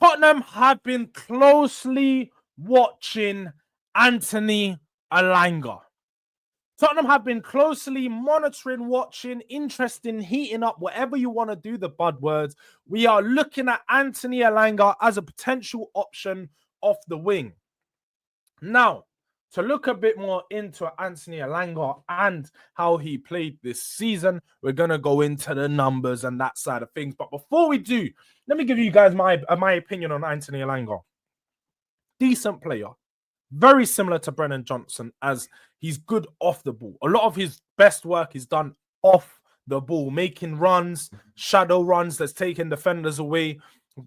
Tottenham have been closely watching Anthony Elanga. Tottenham have been closely monitoring, watching, interested in heating up, whatever you want to do, the buzzwords. We are looking at Anthony Elanga as a potential option off the wing. Now, to look a bit more into Anthony Elanga and how he played this season, we're going to go into the numbers and that side of things. But before we do, let me give you guys my opinion on Anthony Elanga. Decent player. Very similar to Brennan Johnson, as he's good off the ball. A lot of his best work is done off the ball, making runs, shadow runs that's taking defenders away,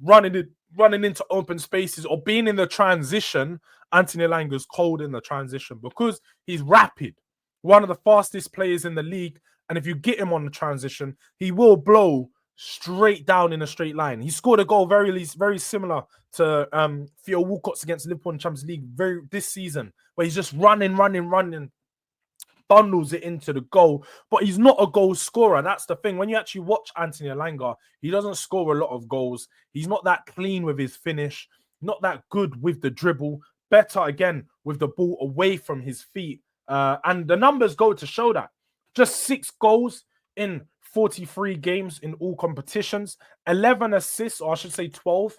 running into open spaces, or being in the transition. Anthony Elanga is cold in the transition because he's rapid. One of the fastest players in the league. And if you get him on the transition, he will blow straight down in a straight line. He scored a goal very similar to Theo Walcott's against Liverpool in Champions League this season, where he's just running, bundles it into the goal. But he's not a goal scorer. That's the thing. When you actually watch Anthony Elanga, he doesn't score a lot of goals. He's not that clean with his finish, not that good with the dribble. Better, again, with the ball away from his feet. And the numbers go to show that. Just 6 goals in 43 games in all competitions, 11 assists, or I should say 12,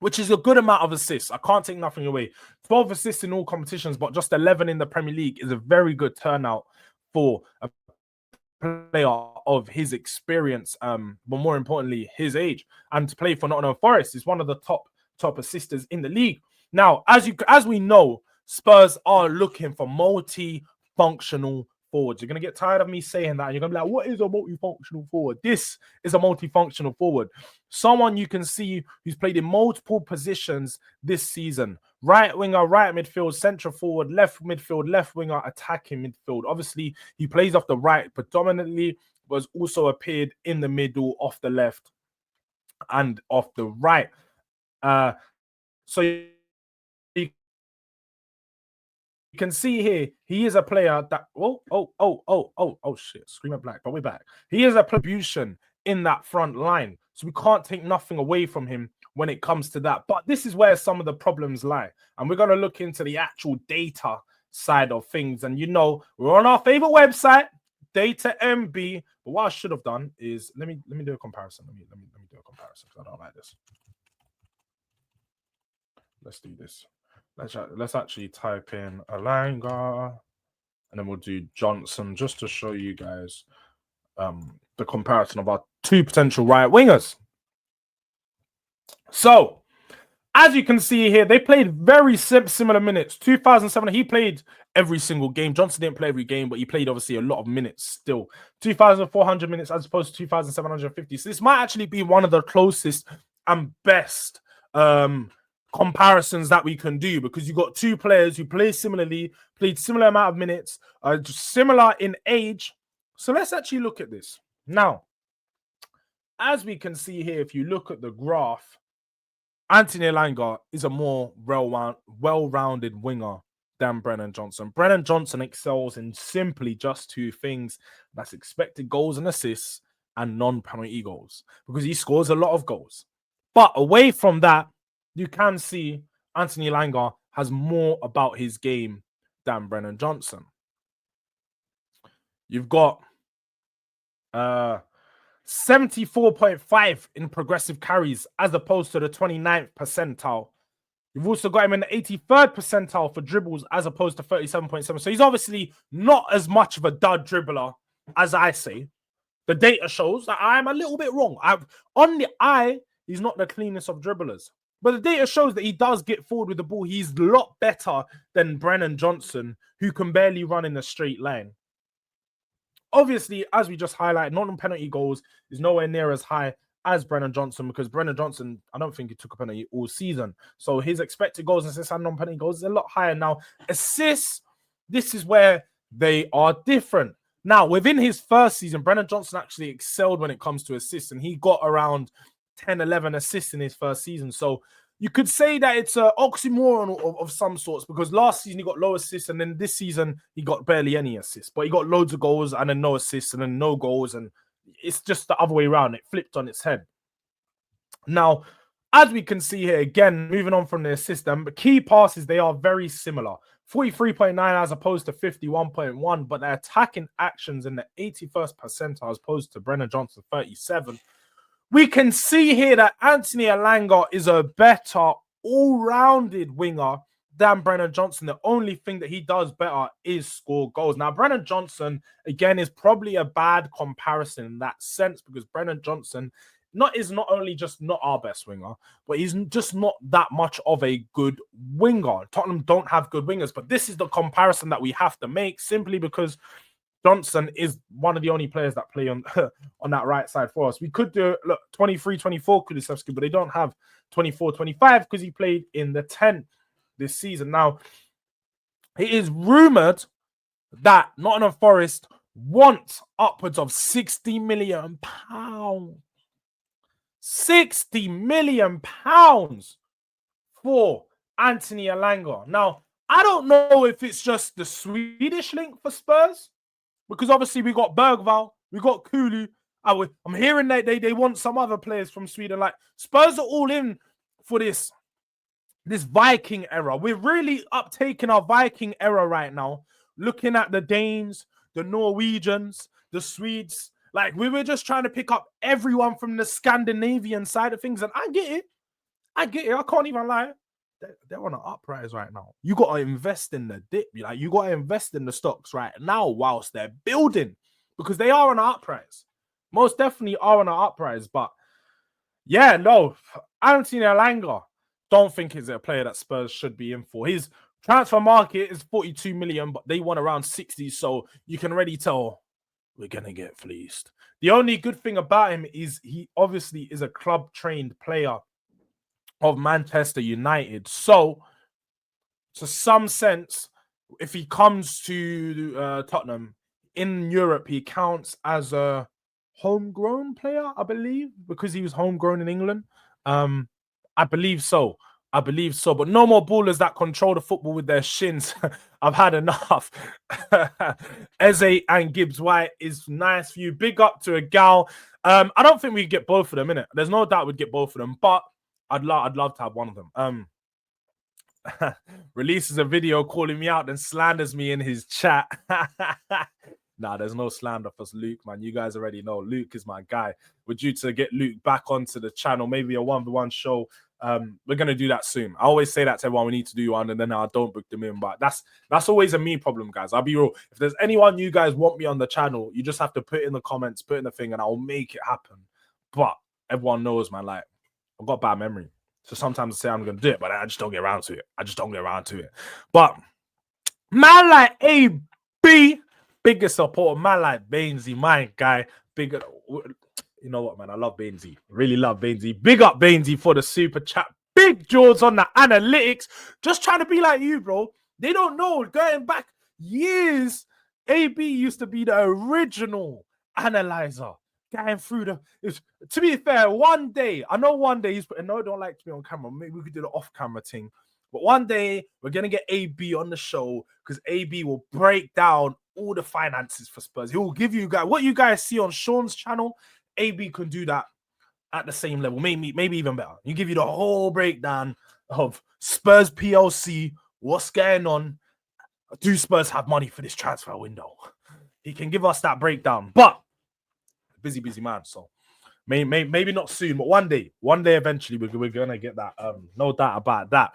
which is a good amount of assists. I can't take nothing away. 12 assists in all competitions, but just 11 in the Premier League is a very good turnout for a player of his experience, but more importantly, his age. And to play for Nottingham Forest is one of the top assisters in the league. Now, as we know, Spurs are looking for multi-functional forwards. You're going to get tired of me saying that. And you're going to be like, what is a multifunctional forward? This is a multifunctional forward. Someone you can see who's played in multiple positions this season. Right winger, right midfield, central forward, left midfield, left winger, attacking midfield. Obviously, he plays off the right predominantly, but also appeared in the middle, off the left, and off the right. So you can see here, he is a player that, shit, scream it black, but we're back. He is a contribution in that front line. So we can't take nothing away from him when it comes to that. But this is where some of the problems lie. And we're going to look into the actual data side of things. And you know, we're on our favorite website, Data MB. But what I should have done is, let me do a comparison. Let me do a comparison because I don't like this. Let's do this. Let's actually type in Elanga, and then we'll do Johnson just to show you guys the comparison of our 2 potential right wingers. So, as you can see here, they played very similar minutes. 2007, he played every single game. Johnson didn't play every game, but he played obviously a lot of minutes still. 2,400 minutes as opposed to 2,750. So this might actually be one of the closest and best comparisons that we can do, because you got 2 players who play similarly, played similar amount of minutes, similar in age. So let's actually look at this. Now, as we can see here, if you look at the graph, Anthony Elanga is a more well-rounded winger than Brennan Johnson. Brennan Johnson excels in simply just 2 things. That's expected goals and assists and non-penalty goals, because he scores a lot of goals. But away from that, you can see Anthony Elanga has more about his game than Brennan Johnson. You've got 74.5 in progressive carries as opposed to the 29th percentile. You've also got him in the 83rd percentile for dribbles as opposed to 37.7. So he's obviously not as much of a dud dribbler as I say. The data shows that I'm a little bit wrong. On the eye, he's not the cleanest of dribblers. But the data shows that he does get forward with the ball. He's a lot better than Brennan Johnson, who can barely run in a straight line. Obviously, as we just highlighted, non-penalty goals is nowhere near as high as Brennan Johnson, because Brennan Johnson, I don't think he took a penalty all season. So his expected goals, assists, and non-penalty goals is a lot higher. Now, assists, this is where they are different. Now, within his first season, Brennan Johnson actually excelled when it comes to assists, and he got around 10, 11 assists in his first season. So you could say that it's an oxymoron of some sorts, because last season he got low assists, and then this season he got barely any assists. But he got loads of goals and then no assists and then no goals, and it's just the other way around. It flipped on its head. Now, as we can see here, again, moving on from the assist, but key passes, they are very similar. 43.9 as opposed to 51.1, but their attacking actions in the 81st percentile as opposed to Brennan Johnson 37. We can see here that Anthony Elanga is a better all-rounded winger than Brennan Johnson. The only thing that he does better is score goals. Now, Brennan Johnson, again, is probably a bad comparison in that sense because Brennan Johnson is not only just not our best winger, but he's just not that much of a good winger. Tottenham don't have good wingers, but this is the comparison that we have to make simply because Johnson is one of the only players that play on on that right side for us. We could do, look, 23, 24 Kulusevski, but they don't have 24, 25 because he played in the 10 this season. Now, it is rumoured that Nottingham Forest wants upwards of £60 million. 60 million pounds for Anthony Elanga. Now, I don't know if it's just the Swedish link for Spurs, because obviously we got Bergvall, we got Kulu. I'm hearing that they want some other players from Sweden. Like, Spurs are all in for this Viking era. We're really uptaking our Viking era right now, looking at the Danes, the Norwegians, the Swedes. Like, we were just trying to pick up everyone from the Scandinavian side of things. And I get it. I can't even lie. They're on an uprise right now. You got to invest in the dip. Like, you got to invest in the stocks right now whilst they're building, because they are on an uprise. Most definitely are on an uprise. But yeah, no, Anthony Elanga, don't think he's a player that Spurs should be in for. His transfer market is 42 million, but they want around 60. So you can already tell we're going to get fleeced. The only good thing about him is he obviously is a club-trained player of Manchester United. So, to some sense, if he comes to Tottenham in Europe, he counts as a homegrown player, I believe, because he was homegrown in England. I believe so. But no more ballers that control the football with their shins. I've had enough. Eze and Gibbs-White is nice for you. Big up to a gal. I don't think we get both of them, innit? There's no doubt we'd get both of them, but I'd love to have one of them. Releases a video calling me out and slanders me in his chat. Nah, there's no slander for Luke, man. You guys already know Luke is my guy. We're due to get Luke back onto the channel, maybe a 1v1 show. We're gonna do that soon. I always say that to everyone, we need to do one, and then I don't book them in. But that's always a me problem, guys. I'll be real. If there's anyone you guys want me on the channel, you just have to put in the comments, put in the thing, and I'll make it happen. But everyone knows, man, like, I've got bad memory. So sometimes I say I'm gonna do it, but I just don't get around to it. But man like AB, biggest supporter, man like Bainesy, my guy, bigger. You know what, man? I love Bainesy. Really love Bainesy. Big up Bainesy for the super chat. Big Jords on the analytics. Just trying to be like you, bro. They don't know. Going back years, AB used to be the original analyzer. Going through to be fair, one day he's put, no, don't like to be on camera. Maybe we could do the off-camera thing. But one day we're gonna get AB on the show because AB will break down all the finances for Spurs. He will give you guys what you guys see on Sean's channel. AB can do that at the same level, maybe even better. He give you the whole breakdown of Spurs PLC, what's going on. Do Spurs have money for this transfer window? He can give us that breakdown, but busy man. So maybe not soon, but one day eventually we're gonna get that. No doubt about that.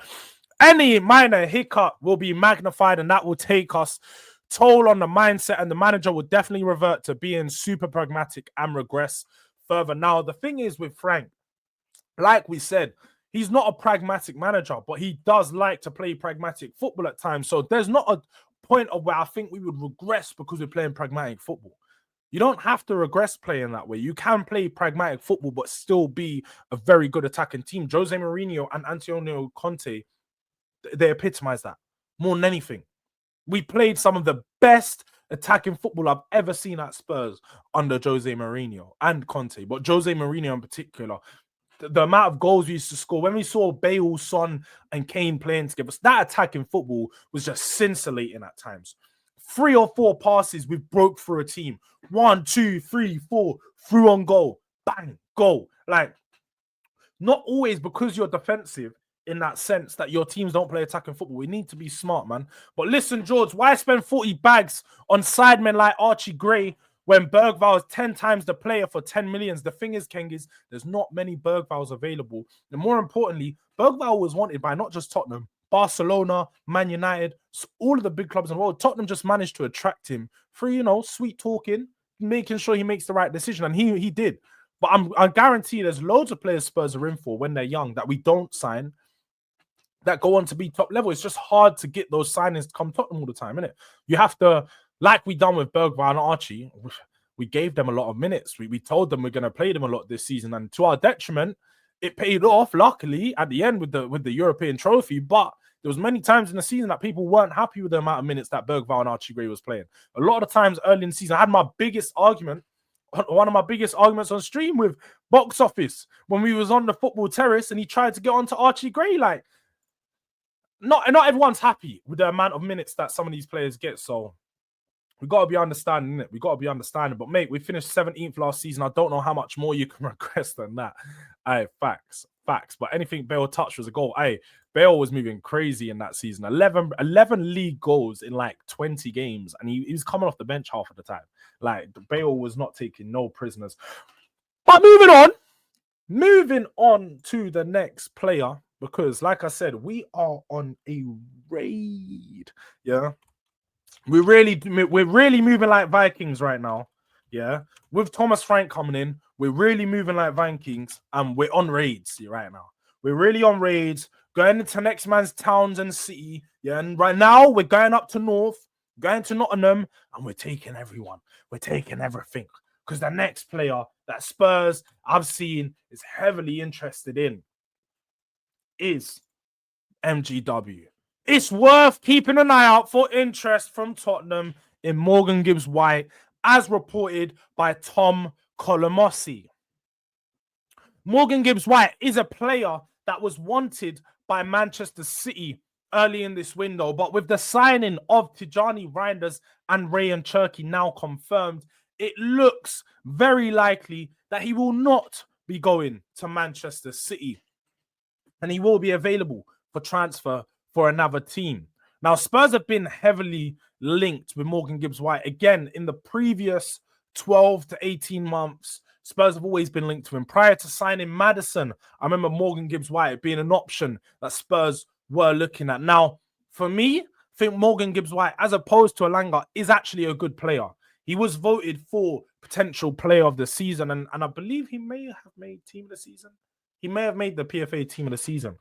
Any minor hiccup will be magnified, and that will take us toll on the mindset, and the manager will definitely revert to being super pragmatic and regress further. Now, the thing is with Frank, like we said, he's not a pragmatic manager, but he does like to play pragmatic football at times. So there's not a point of where I think we would regress because we're playing pragmatic football. You don't have to regress playing that way. You can play pragmatic football, but still be a very good attacking team. Jose Mourinho and Antonio Conte, they epitomize that more than anything. We played some of the best attacking football I've ever seen at Spurs under Jose Mourinho and Conte, but Jose Mourinho in particular. The amount of goals we used to score when we saw Bale, Son, and Kane playing together, that attacking football was just scintillating at times. 3 or 4 passes, we broke through a team. 1, 2, 3, 4, through on goal, bang, goal. Like, not always because you're defensive in that sense that your teams don't play attacking football. We need to be smart, man. But listen, Jords, why spend 40 bags on sidemen like Archie Gray when Bergvall is 10 times the player for 10 millions? The thing is, King, is there's not many Bergvalls available. And more importantly, Bergvall was wanted by not just Tottenham, Barcelona, Man United, all of the big clubs in the world. Tottenham just managed to attract him through, sweet talking, making sure he makes the right decision. And he did. But I guarantee there's loads of players Spurs are in for when they're young that we don't sign that go on to be top level. It's just hard to get those signings to come Tottenham all the time, innit? You have to, like we done with Bergvall and Archie, we gave them a lot of minutes. We told them we're going to play them a lot this season, and to our detriment, it paid off, luckily, at the end with the European trophy. But there was many times in the season that people weren't happy with the amount of minutes that Bergvall and Archie Gray was playing. A lot of the times early in the season, I had one of my biggest arguments on stream with Box Office when we was on the Football Terrace and he tried to get onto Archie Gray. Like, not everyone's happy with the amount of minutes that some of these players get. So we got to be understanding it. We got to be understanding. But mate, we finished 17th last season. I don't know how much more you can regress than that. Facts. But anything Bale touched was a goal. Bale was moving crazy in that season. 11 league goals in like 20 games, and he was coming off the bench half of the time. Like, Bale was not taking no prisoners. But moving on to the next player, because like I said, we are on a raid. Yeah. We're really moving like Vikings right now. Yeah. With Thomas Frank coming in, we're really moving like Vikings, and we're on raids right now. We're really on raids, going into next man's towns and city. Yeah. And right now we're going up to North, going to Nottingham, and we're taking everyone. We're taking everything. Because the next player that Spurs I've seen is heavily interested in is MGW. It's worth keeping an eye out for interest from Tottenham in Morgan Gibbs-White, as reported by Tom Colomosi. Morgan Gibbs-White is a player that was wanted by Manchester City early in this window, but with the signing of Tijani Reinders and Rayan Cherki now confirmed, it looks very likely that he will not be going to Manchester City, and he will be available for transfer for another team. Now, Spurs have been heavily linked with Morgan Gibbs-White. Again, in the previous 12 to 18 months, Spurs have always been linked to him. Prior to signing Maddison, I remember Morgan Gibbs-White being an option that Spurs were looking at. Now, for me, I think Morgan Gibbs-White, as opposed to Elanga, is actually a good player. He was voted for potential player of the season, and I believe he may have made team of the season. He may have made the PFA team of the season.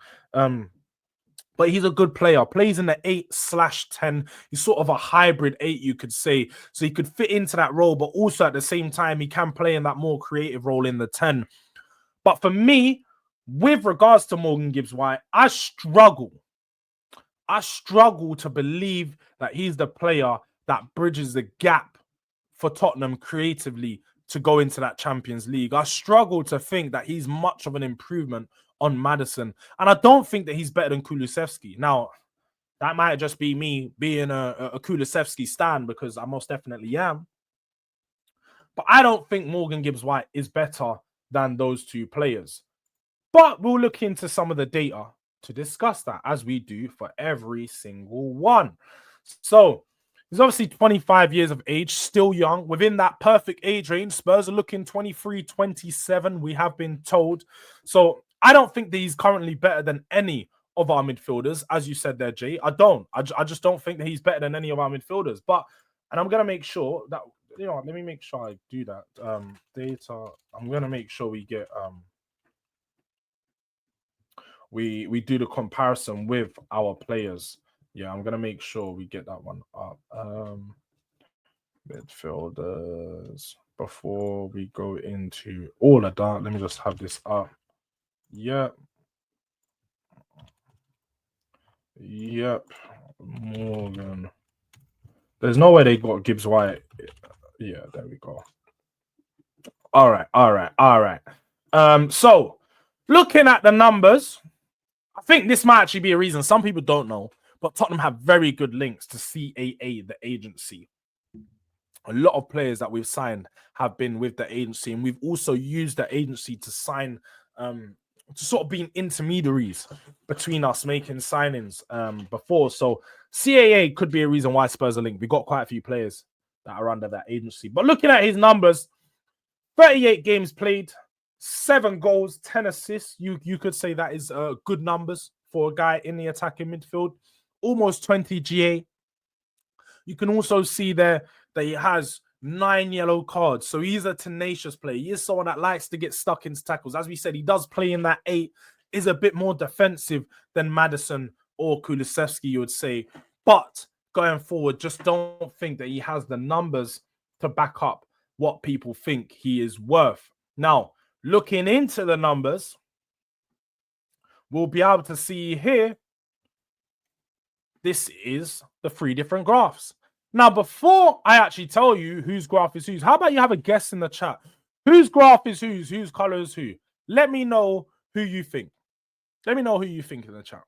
But he's a good player. Plays in the 8/10. He's sort of a hybrid 8, you could say. So he could fit into that role, but also at the same time, he can play in that more creative role in the 10. But for me, with regards to Morgan Gibbs-White, I struggle to believe that he's the player that bridges the gap for Tottenham creatively to go into that Champions League. I struggle to think that he's much of an improvement on Maddison. And I don't think that he's better than Kulusevski. Now, that might just be me being a Kulusevski stan, because I most definitely am. But I don't think Morgan Gibbs-White is better than those two players. But we'll look into some of the data to discuss that, as we do for every single one. So, he's obviously 25 years of age, still young, within that perfect age range. Spurs are looking 23, 27, we have been told. So I don't think that he's currently better than any of our midfielders, as you said there, Jay. I don't. I just don't think that he's better than any of our midfielders. And I'm going to make sure that, let me make sure I do that. Data, I'm going to make sure we get, we do the comparison with our players. Yeah, I'm going to make sure we get that one up. Midfielders, before we go into all of that, let me just have this up. Yep. Morgan. There's no way they got Gibbs-White. Yeah, there we go. All right. So, looking at the numbers, I think this might actually be a reason. Some people don't know, but Tottenham have very good links to CAA, the agency. A lot of players that we've signed have been with the agency, and we've also used the agency to sign sort of been intermediaries between us making signings before. So CAA could be a reason why Spurs are linked. We got quite a few players that are under that agency. But looking at his numbers, 38 games played, 7 goals, 10 assists. You could say that is good numbers for a guy in the attacking midfield. Almost 20 GA. You can also see there that he has 9 yellow cards. So he's a tenacious player. He is someone that likes to get stuck into tackles. As we said, he does play in that 8, is a bit more defensive than Maddison or Kulusevski, you would say. But going forward, just don't think that he has the numbers to back up what people think he is worth. Now, looking into the numbers, we'll be able to see here, this is the 3 different graphs. Now, before I actually tell you whose graph is whose, how about you have a guess in the chat? Whose graph is whose color is who? Let me know who you think. Let me know who you think in the chat.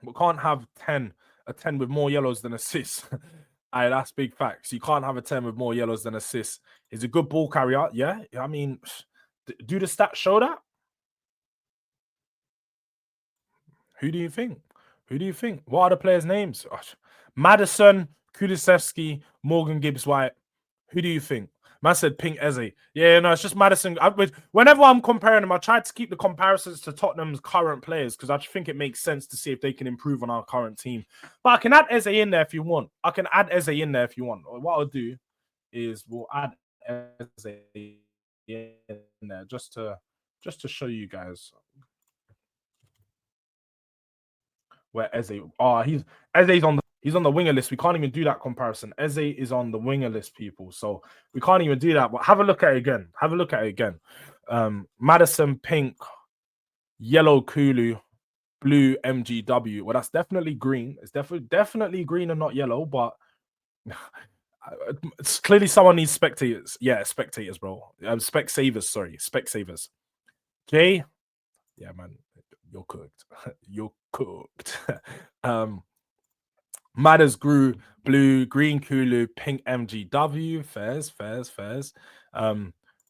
We can't have a 10 with more yellows than assists. That's big facts. You can't have a 10 with more yellows than assists. He's a good ball carrier. Yeah, I mean, do the stats show that? Who do you think? Who do you think? What are the players' names? Maddison, Kulusevski, Morgan Gibbs-White. Who do you think? Man said Pink Eze. Yeah, no, it's just Maddison. Whenever I'm comparing them, I try to keep the comparisons to Tottenham's current players because I think it makes sense to see if they can improve on our current team. But I can add Eze in there if you want. What I'll do is we'll add Eze in there just to show you guys where Eze. He's on the winger list. We can't even do that comparison. Eze is on the winger list, people. So we can't even do that. But have a look at it again. Maddison, pink, yellow, Kulu, blue, MGW. Well, that's definitely green. It's definitely green and not yellow. But it's clearly someone needs spectators. Yeah, spectators, bro. Specsavers. Jay, yeah, man, you're cooked. You're cooked. Matters grew blue, green Kulu, pink MGW. Fairs.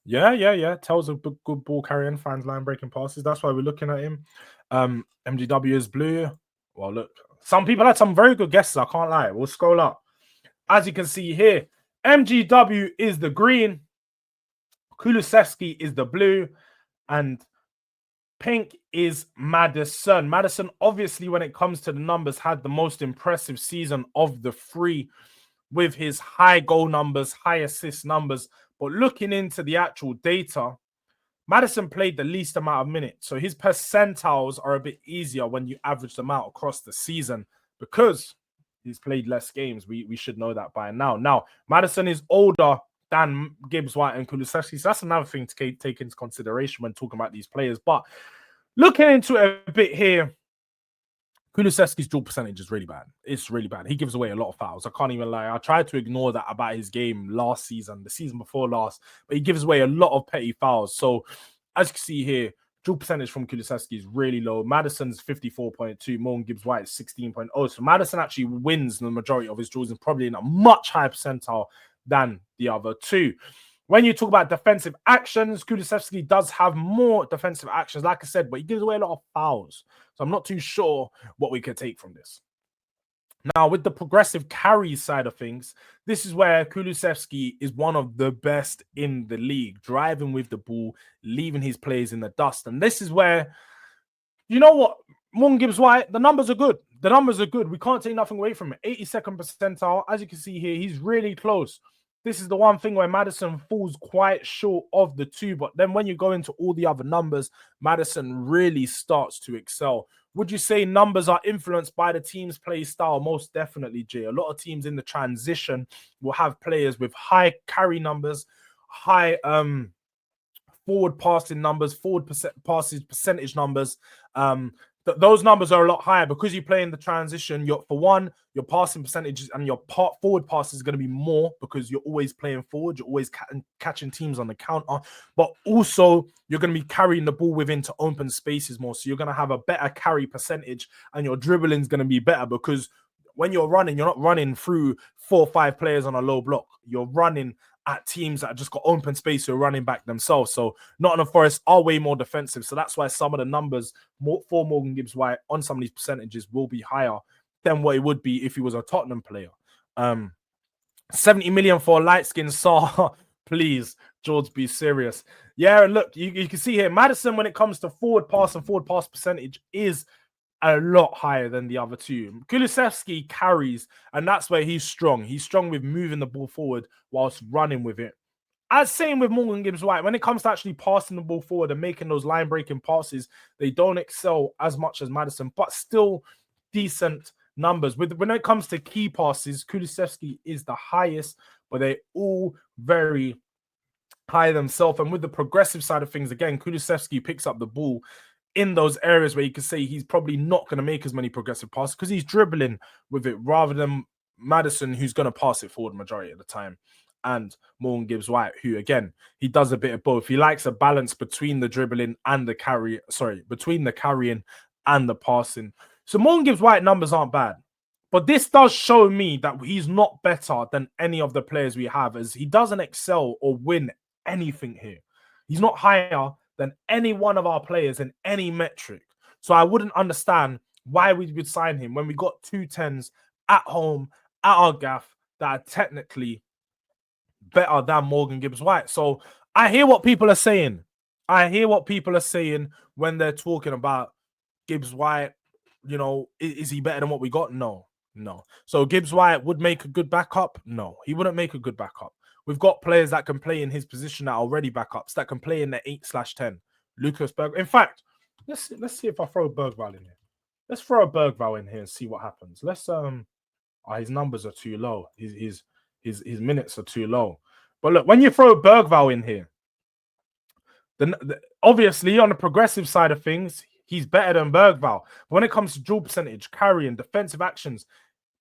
Yeah. Tells a good ball carrying, fans line breaking passes. That's why we're looking at him. MGW is blue. Well, look, some people had some very good guesses. I can't lie. We'll scroll up. As you can see here, MGW is the green, Kulusevski is the blue, and pink is Maddison. Maddison, obviously, when it comes to the numbers, had the most impressive season of the 3 with his high goal numbers, high assist numbers. But looking into the actual data, Maddison played the least amount of minutes. So his percentiles are a bit easier when you average them out across the season because he's played less games. We should know that by now. Now, Maddison is older than Gibbs-White and Kulusevski. So that's another thing to take into consideration when talking about these players. But looking into it a bit here, Kulusevski's duel percentage is really bad. It's really bad. He gives away a lot of fouls. I can't even lie. I tried to ignore that about his game last season, the season before last, but he gives away a lot of petty fouls. So as you can see here, duel percentage from Kulusevski is really low. Maddison's 54.2, Morgan Gibbs-White is 16.0. So Maddison actually wins the majority of his duels and probably in a much higher percentile than the other 2. When you talk about defensive actions, Kulusevski does have more defensive actions, like I said, but he gives away a lot of fouls. So I'm not too sure what we could take from this. Now, with the progressive carry side of things, this is where Kulusevski is one of the best in the league, driving with the ball, leaving his players in the dust. And this is where, you know what, Morgan Gibbs-White, the numbers are good. We can't take nothing away from it. 82nd percentile. As you can see here, he's really close. This is the one thing where Maddison falls quite short of the 2. But then when you go into all the other numbers, Maddison really starts to excel. Would you say numbers are influenced by the team's play style? Most definitely, Jay. A lot of teams in the transition will have players with high carry numbers, high forward passing numbers, passes percentage numbers. Those numbers are a lot higher because you play in the transition. Your passing percentages and your forward passes is going to be more because you're always playing forward. You're always catching teams on the counter, but also you're going to be carrying the ball within to open spaces more. So you're going to have a better carry percentage and your dribbling is going to be better because when you're running, you're not running through 4 or 5 players on a low block. You're running at teams that have just got open space who are running back themselves. So Nottingham Forest are way more defensive. So that's why some of the numbers for Morgan Gibbs-White on some of these percentages will be higher than what it would be if he was a Tottenham player. 70 million for a light-skinned Saar. Please, Jords, be serious. Yeah, and look, you can see here, Maddison, when it comes to forward pass and forward pass percentage, is a lot higher than the other two. Kulusevski carries, and that's where he's strong. He's strong with moving the ball forward whilst running with it. As same with Morgan Gibbs-White, when it comes to actually passing the ball forward and making those line-breaking passes, they don't excel as much as Maddison, but still decent numbers. When it comes to key passes, Kulusevski is the highest, but they're all very high themselves. And with the progressive side of things, again, Kulusevski picks up the ball in those areas where you could say he's probably not going to make as many progressive passes because he's dribbling with it rather than Maddison, who's going to pass it forward majority of the time. And Morgan Gibbs-White, who, again, he does a bit of both. He likes a balance between the dribbling and the between the carrying and the passing. So Morgan Gibbs-White numbers aren't bad. But this does show me that he's not better than any of the players we have, as he doesn't excel or win anything here. He's not higher than any one of our players in any metric. So I wouldn't understand why we would sign him when we got 2 10s at home, at our gaff, that are technically better than Morgan Gibbs-White. So I hear what people are saying. I hear what people are saying when they're talking about Gibbs-White. You know, is he better than what we got? No. So Gibbs-White would make a good backup? No, he wouldn't make a good backup. We've got players that can play in his position that are already backups, that can play in the 8/10. Lucas Berg. In fact, let's see if I throw Bergval in here. Let's throw a Bergval in here and see what happens. Let's his numbers are too low. His minutes are too low. But look, when you throw Bergval in here, then obviously on the progressive side of things, he's better than Bergval. But when it comes to dual percentage, carrying, defensive actions,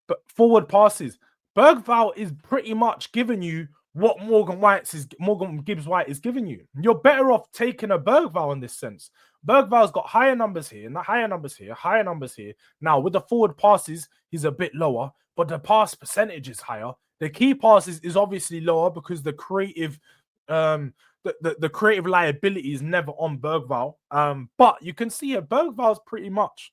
but forward passes, Bergval is pretty much giving you what Morgan Gibbs-White is giving you. You're better off taking a Bergval in this sense. Bergval's got higher numbers here, and higher numbers here. Now, with the forward passes, he's a bit lower, but the pass percentage is higher. The key passes is obviously lower because the creative the creative liability is never on Bergval. But you can see here, Bergval's pretty much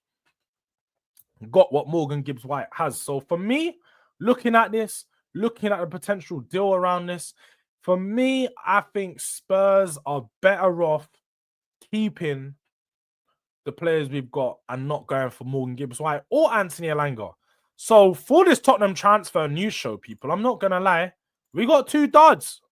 got what Morgan Gibbs-White has. So for me, looking at the potential deal around this, for me, I think Spurs are better off keeping the players we've got and not going for Morgan Gibbs-White or Anthony Elanga. So for this Tottenham transfer news show, people, I'm not going to lie, we got 2 duds.